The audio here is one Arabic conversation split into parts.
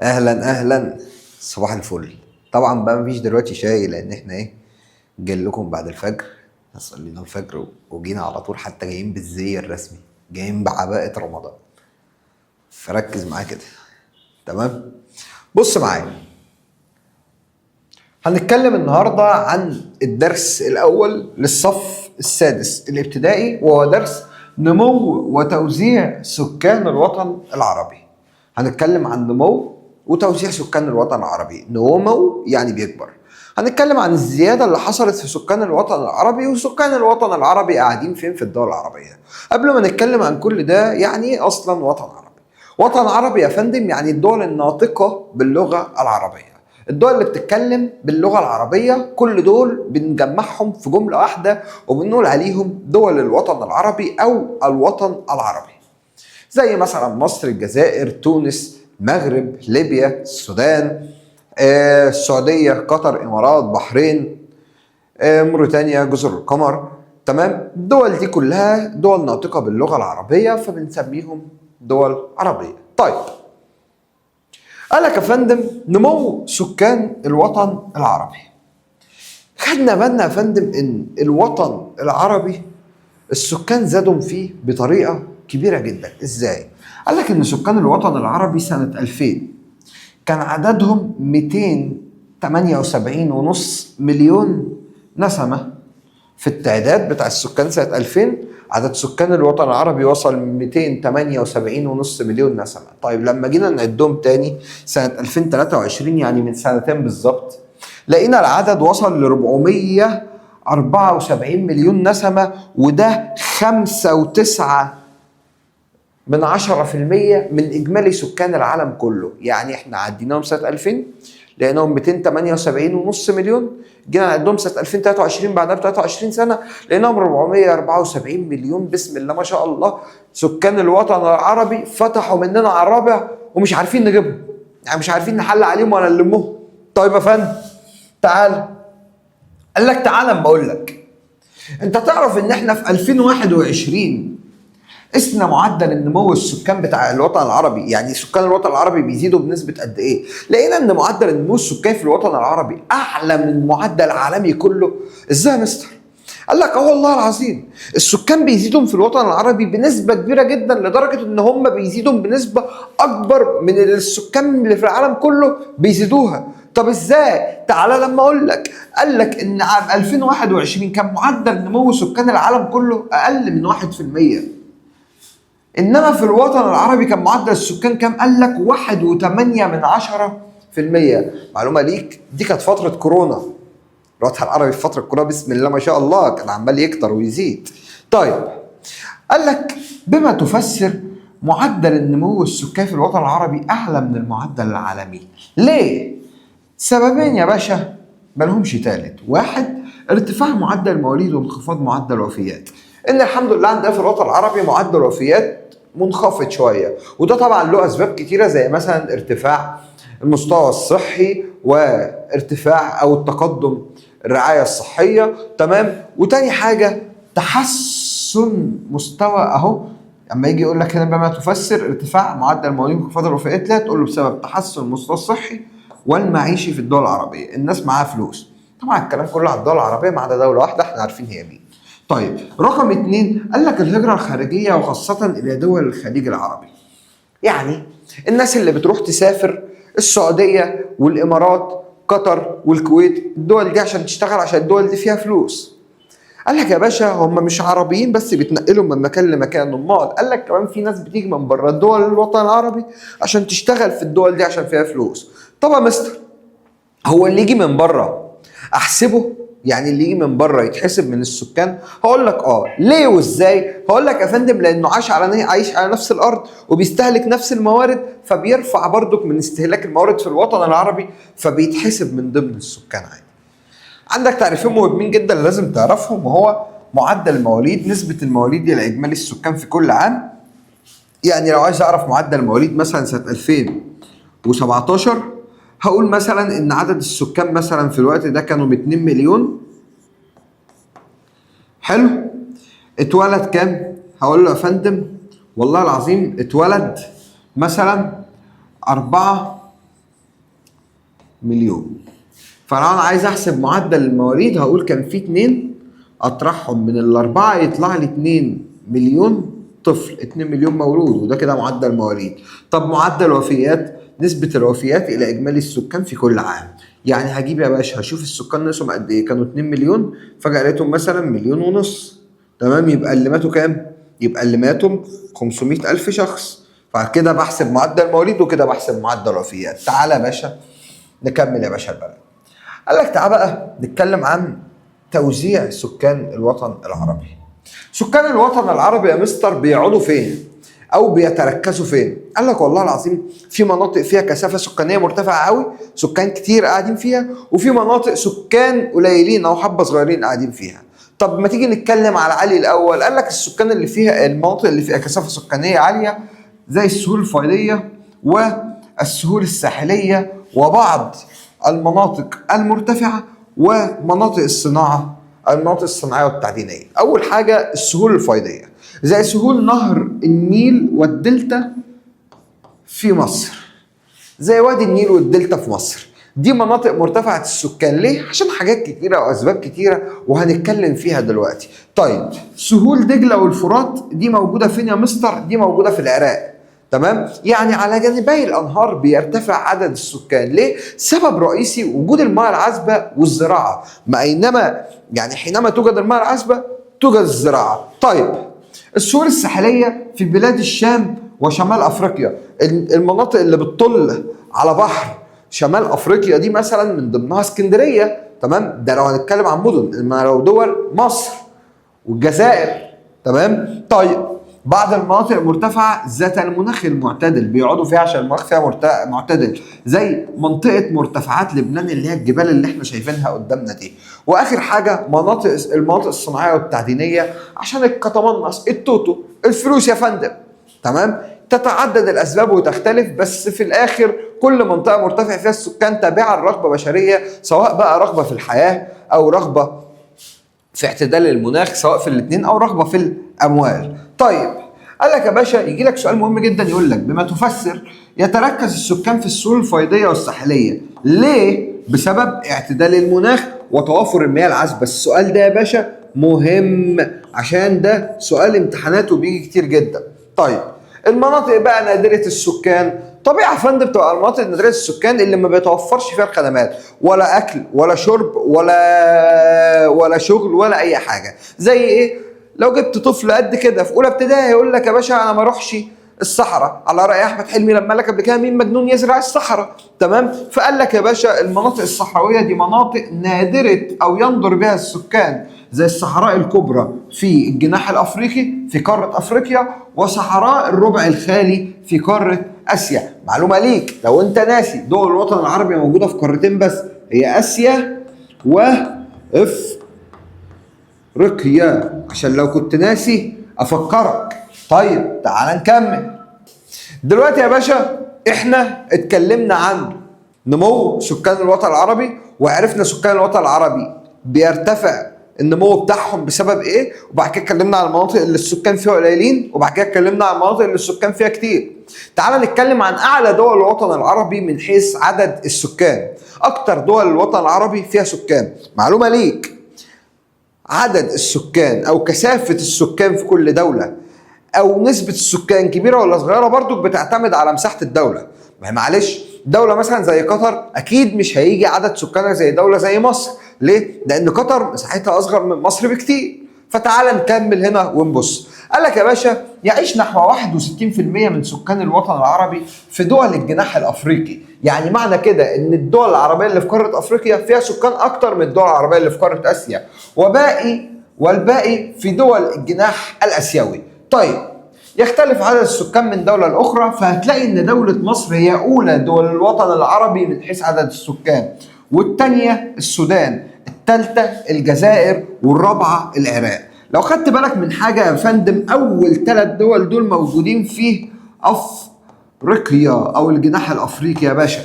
اهلا اهلا. صباح الفل. طبعا بقى مفيش دلوقتي شاي لان احنا جايين لكم بعد الفجر. صلينا الفجر وجينا على طول، حتى جايين بالزي الرسمي، جايين بعباءة رمضان. فركز معايا كده. تمام. بص معايا، هنتكلم النهارده عن الدرس الاول للصف السادس الابتدائي، وهو درس نمو وتوزيع سكان الوطن العربي. هنتكلم عن نمو وتوزيع سكان الوطن العربي. نمو يعني بيكبر. هنتكلم عن الزيادة اللي حصلت في سكان الوطن العربي، وسكان الوطن العربي قاعدين فين في الدول العربية. قبل ما نتكلم عن كل ده، يعني ايه اصلا وطن عربي؟ وطن عربي يا فندم يعني الدول الناطقة باللغة العربية. الدول اللي بتتكلم باللغة العربية، كل دول بنجمعهم في جملة واحدة وبنقول عليهم دول الوطن العربي أو الوطن العربي. زي مثلا مصر، الجزائر، تونس، المغرب، ليبيا، السودان، السعودية، قطر، إمارات، بحرين، موريتانيا، جزر القمر. تمام. الدول دي كلها دول ناطقة باللغة العربية، فبنسميهم دول عربية. طيب، قال لك يا فندم نمو سكان الوطن العربي. خدنا بالنا يا فندم ان الوطن العربي السكان زادوا فيه بطريقه كبيره جدا. ازاي؟ قال لك ان سكان الوطن العربي سنه 2000 كان عددهم 278.5 مليون نسمه. في التعداد بتاع السكان سنة 2000 عدد سكان الوطن العربي وصل 278.5 مليون نسمة. طيب لما جينا نعدهم تاني سنة 2023، يعني من سنتين بالظبط، لقينا العدد وصل ل 474 مليون نسمة، وده 5.9 من 10% من إجمالي سكان العالم كله. يعني احنا عديناهم سنة 2000 لقيناهم 278.5 مليون، جينا نعدهم سنة 2023 بعدها ب 23 سنة لقيناهم 474 مليون. بسم الله ما شاء الله. سكان الوطن العربي فتحوا مننا على الرابع ومش عارفين نجيبهم، يعني مش عارفين نحل عليهم ولا نلمهم. طيب يا فندم تعال، قال لك تعال اما اقول لك. انت تعرف ان احنا في 2021 قسنا معدل النمو السكان بتاع الوطن العربي، يعني سكان الوطن العربي بيزيدوا بنسبة قد ايه؟ لقينا ان معدل النمو السكاني في الوطن العربي اعلى من المعدل العالمي كله. ازاي يا مستر؟ قال لك اه والله العظيم السكان بيزيدوا في الوطن العربي بنسبة كبيرة جدا، لدرجة ان هم بيزيدوا بنسبة اكبر من السكان اللي في العالم كله بيزيدوها. طب ازاي؟ تعالى لما اقول لك. قال لك ان عام 2021 كان معدل نمو سكان العالم كله اقل من 1%. انما في الوطن العربي كان معدل السكان كام؟ قال لك 1.8%. معلومه ليك، دي كانت فتره كورونا. الوطن العربي في فتره كورونا بسم الله ما شاء الله كان عمال يكتر ويزيد. طيب، قال لك بما تفسر معدل النمو السكاني في الوطن العربي اعلى من المعدل العالمي. ليه؟ سببين يا باشا مالهمش تالت. واحد، ارتفاع معدل المواليد وانخفاض معدل الوفيات. ان الحمد لله عندنا في الوطن العربي معدل الوفيات منخفض شويه، وده طبعا له اسباب كتيره، زي مثلا ارتفاع المستوى الصحي وارتفاع او التقدم الرعايه الصحيه. تمام. وتاني حاجه تحسن مستوى اهو. اما يجي يقول لك هنا بما تفسر ارتفاع معدل المواليد وانخفاض الوفيات، لا تقول له بسبب تحسن المستوى الصحي والمعيشي في الدول العربيه. الناس معاها فلوس. طبعا الكلام كله على الدول العربيه ما عدا دوله واحده احنا عارفين هي مين. طيب رقم اتنين، قال لك الهجرة الخارجية وخاصة إلى دول الخليج العربي. يعني الناس اللي بتروح تسافر السعودية والإمارات، قطر والكويت، الدول دي عشان تشتغل، عشان الدول دي فيها فلوس. قال لك يا باشا هم مش عربيين بس بيتنقلوا من مكان لمكان، امال قال لك كمان في ناس بتيجي من بره الدول الوطن العربي عشان تشتغل في الدول دي عشان فيها فلوس. طب يا مستر، هو اللي يجي من بره احسبه؟ يعني اللي يجي من بره يتحسب من السكان؟ هقول لك ليه وازاي. هقول لك يا فندم لانه عايش على نفس الارض وبيستهلك نفس الموارد، فبيرفع برضك من استهلاك الموارد في الوطن العربي، فبيتحسب من ضمن السكان عادي. عندك تعريفين مهمين جدا لازم تعرفهم، وهو معدل المواليد، نسبة المواليد إلى إجمالي السكان في كل عام. يعني لو عايز أعرف معدل المواليد مثلا سنة 2017، هقول مثلا ان عدد السكان مثلا في الوقت ده كانوا 2 مليون. حلو. اتولد كام؟ هقول له يا فندم والله العظيم اتولد مثلا 4 مليون. فلو انا عايز احسب معدل المواليد هقول كان في 2 اطرحهم من الاربعه يطلع لي 2 مليون طفل، 2 مليون مولود، وده كده معدل مواليد. طب معدل الوفيات، نسبة الوفيات إلى إجمالي السكان في كل عام. يعني هجيب يا باشا هشوف السكان نقصهم قد إيه، كانوا 2 مليون فجأة لقيتهم مثلا 1.5 مليون، تمام؟ يبقى اللي ماتوا كام؟ يبقى اللي ماتوا 500 ألف شخص. فكده بحسب معدل مواليد وكده بحسب معدل وفيات. تعالى يا باشا نكمل يا باشا البلد. قال لك تعالى بقى نتكلم عن توزيع سكان الوطن العربي. سكان الوطن العربي يا مستر بيقعدوا فين او بيتركزوا فين؟ قال لك والله العظيم في مناطق فيها كثافه سكانيه مرتفعه قوي، سكان كتير قاعدين فيها، وفي مناطق سكان قليلين او حبه صغيرين قاعدين فيها. طب ما تيجي نتكلم على علي الاول. قال لك السكان اللي فيها، المناطق اللي فيها كثافه سكانيه عاليه زي السهول الفيضيه والسهول الساحليه وبعض المناطق المرتفعه ومناطق الصناعه، المناطق الصناعيه والتعدينيه. اول حاجه السهول الفيضيه زي سهول نهر النيل والدلتا في مصر، زي وادي النيل والدلتا في مصر. دي مناطق مرتفعة السكان. ليه؟ عشان حاجات كتيرة وأسباب كتيرة وهنتكلم فيها دلوقتي. طيب سهول دجلة والفرات دي موجودة فين يا مستر؟ دي موجودة في العراق، تمام؟ يعني على جانبي الأنهار بيرتفع عدد السكان. ليه؟ سبب رئيسي وجود المياه العذبة والزراعة. ما أينما يعني حينما توجد المياه العذبة توجد الزراعة. طيب السهول الساحلية في بلاد الشام وشمال أفريقيا، المناطق اللي بتطل على بحر شمال أفريقيا دي مثلا من ضمنها اسكندرية، تمام؟ ده لو هنتكلم عن مدن، إنما لو دول مصر والجزائر، تمام؟ طيب بعض المناطق المرتفعة ذات المناخ المعتدل بيقعدوا فيها عشان المناخ فيها معتدل، زي منطقة مرتفعات لبنان اللي هي الجبال اللي احنا شايفينها قدامنا دي. واخر حاجة المناطق الصناعية والتعدينية عشان الكتمنص، التوتو، الفلوس يا فندم، تمام؟ تتعدد الاسباب وتختلف، بس في الاخر كل منطقة مرتفع فيها السكان تابعة لرغبة بشرية، سواء بقى رغبة في الحياة او رغبة في اعتدال المناخ، سواء في الاثنين او رغبة في الاموال. طيب قال لك يا باشا يجي لك سؤال مهم جدا يقول لك بما تفسر يتركز السكان في السهول الفيضيه والساحليه. ليه؟ بسبب اعتدال المناخ وتوافر المياه العذبه. السؤال ده يا باشا مهم عشان ده سؤال امتحاناته بيجي كتير جدا. طيب المناطق بقى نادره السكان، طبيعي يا فندم بتبقى المناطق نادره السكان اللي ما بيتوفرش فيها الخدمات، ولا اكل ولا شرب ولا شغل ولا اي حاجه. زي ايه؟ لو جبت طفل قد كده في اولى ابتدائي يقول لك يا باشا انا ما اروحش الصحراء، على راي احمد حلمي لما قال لك قبل كده مين مجنون يزرع الصحراء، تمام؟ فقال لك يا باشا المناطق الصحراويه دي مناطق نادره او يندر بها السكان، زي الصحراء الكبرى في الجناح الافريقي في قاره افريقيا، وصحراء الربع الخالي في قاره اسيا. معلومه ليك لو انت ناسي، دول الوطن العربي موجوده في قارتين بس، هي اسيا افريقيا، عشان لو كنت ناسي افكرك. طيب تعال نكمل. دلوقتي يا باشا احنا اتكلمنا عن نمو سكان الوطن العربي، وعرفنا سكان الوطن العربي بيرتفع النمو بتاعهم بسبب ايه، وبعد كده اتكلمنا عن المناطق اللي السكان فيها قليلين، وبعد كده اتكلمنا عن المناطق اللي السكان فيها كتير. تعال نتكلم عن اعلى دول الوطن العربي من حيث عدد السكان. اكتر دول الوطن العربي فيها سكان. معلومة ليك، عدد السكان او كثافة السكان في كل دولة او نسبة السكان كبيرة ولا صغيرة برضو بتعتمد على مساحة الدولة. معلش دولة مثلا زي قطر اكيد مش هيجي عدد سكانها زي دولة زي مصر. ليه؟ لان قطر مساحتها اصغر من مصر بكتير. فتعال نكمل هنا ونبص. قال لك يا باشا يعيش نحو 61% من سكان الوطن العربي في دول الجناح الافريقي. يعني معنى كده ان الدول العربيه اللي في قاره افريقيا فيها سكان اكتر من الدول العربيه اللي في قاره اسيا، والباقي في دول الجناح الاسيوي. طيب يختلف عدد السكان من دوله لاخرى، فهتلاقي ان دوله مصر هي اولى دول الوطن العربي من حيث عدد السكان، والثانيه السودان، الثالثه الجزائر، والرابعه العراق. لو خدت بالك من حاجه يا فندم، اول 3 دول دول موجودين في افريقيا او الجناح الافريقي يا باشا،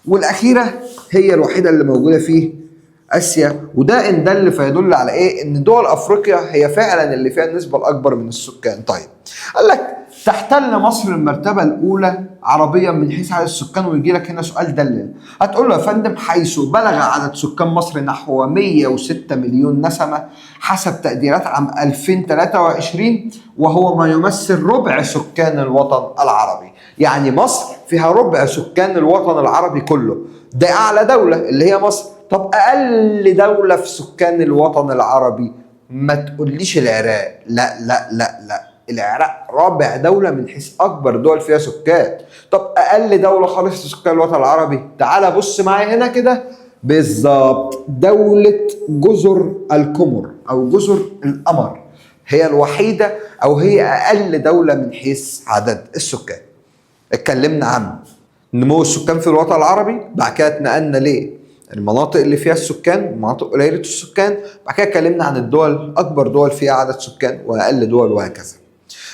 والاخيره هي الوحيده اللي موجوده في اسيا. وده ان دل فيدل على ايه؟ ان دول افريقيا هي فعلا اللي فيها النسبه الاكبر من السكان. طيب قال لك تحتل مصر المرتبة الأولى عربيا من حيث عدد السكان؟ ويجي لك هنا سؤال دلل، هتقول له يا فندم حيث بلغ عدد سكان مصر نحو 106 مليون نسمة حسب تقديرات عام 2023، وهو ما يمثل ربع سكان الوطن العربي. يعني مصر فيها ربع سكان الوطن العربي كله، ده أعلى دولة اللي هي مصر. طب أقل دولة في سكان الوطن العربي؟ ما تقوليش العراق، لا لا لا لا، العراق رابع دولة من حيث أكبر دول فيها سكان. طب أقل دولة خالص في سكان الوطن العربي؟ تعال بص معايا هنا كده بالظبط، دولة جزر القمر أو جزر القمر هي الوحيدة أو هي أقل دولة من حيث عدد السكان. اتكلمنا عن نمو السكان في الوطن العربي، بعد كده اتنقلنا ليه المناطق اللي فيها السكان، مناطق قليلة السكان، بعد كده اتكلمنا عن الدول، أكبر دول فيها عدد سكان وأقل دول وهكذا.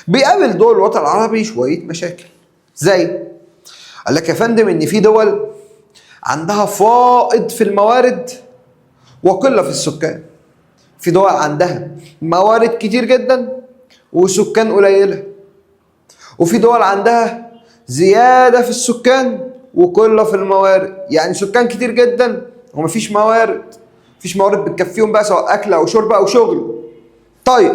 بيقابل دول الوطن العربي شوية مشاكل، زي قال لك يا فندم إن في دول عندها فائض في الموارد وقلة في السكان. في دول عندها موارد كتير جدا وسكان قليلة، وفي دول عندها زيادة في السكان وقلة في الموارد، يعني سكان كتير جدا ومفيش موارد، مفيش موارد بتكفيهم بقى سواء أكل أو شرب أو شغل. طيب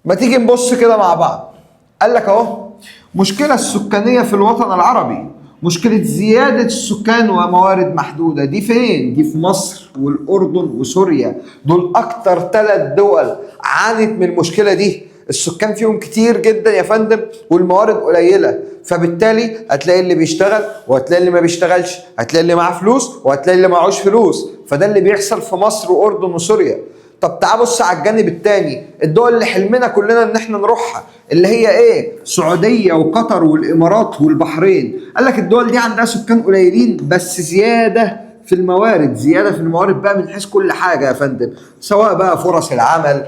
ما تيجي نبص كده مع بعض. قال لك أهو مشكلة السكانية في الوطن العربي، مشكلة زيادة السكان وموارد محدودة، دي فين؟ دي في مصر والأردن وسوريا، دول أكتر 3 دول عانت من المشكلة دي. السكان فيهم كتير جدا يا فندم والموارد قليلة، فبالتالي هتلاقي اللي بيشتغل وهتلاقي اللي ما بيشتغلش، هتلاقي اللي معاه فلوس وهتلاقي اللي معهوش فلوس، فده اللي بيحصل في مصر وأردن وسوريا. طب تعال بص على الجانب التاني، الدول اللي حلمنا كلنا ان احنا نروحها اللي هي ايه؟ سعودية وقطر والامارات والبحرين. قال لك الدول دي عندها سكان قليلين بس زيادة في الموارد، زيادة في الموارد بقى من حيث كل حاجة يا فندم، سواء بقى فرص العمل،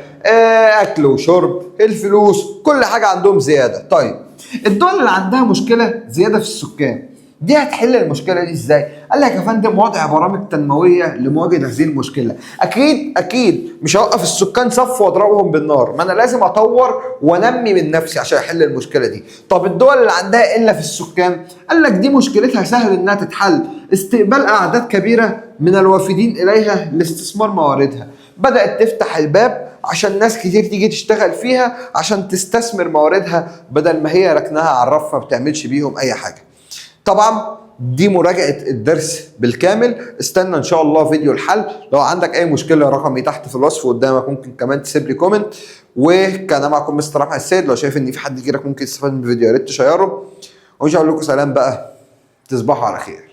اكل وشرب، الفلوس، كل حاجة عندهم زيادة. طيب الدول اللي عندها مشكلة زيادة في السكان دي هتحل المشكله دي ازاي؟ قال لك يا فندم وضع برامج تنمويه لمواجهه هذه المشكله. اكيد مش هوقف السكان صف واضربهم بالنار، ما انا لازم اطور وانمي من نفسي عشان احل المشكله دي. طب الدول اللي عندها قله في السكان، قال لك دي مشكلتها سهل انها تتحل، استقبال اعداد كبيره من الوافدين اليها لاستثمار مواردها، بدات تفتح الباب عشان ناس كتير تيجي تشتغل فيها عشان تستثمر مواردها بدل ما هي ركنها على الرف ما بتعملش بيهم اي حاجه. طبعا دي مراجعة الدرس بالكامل، استنى ان شاء الله فيديو الحل. لو عندك اي مشكلة رقمي تحت في الوصف قدامك، ممكن كمان تسيب لي كومنت. وكان معكم مستر احمد السيد، لو شايف ان في حد غيرك ممكن يستفاد من الفيديو يا ريت تشيره، ومش هقول لكم سلام بقى، تصبحوا على خير.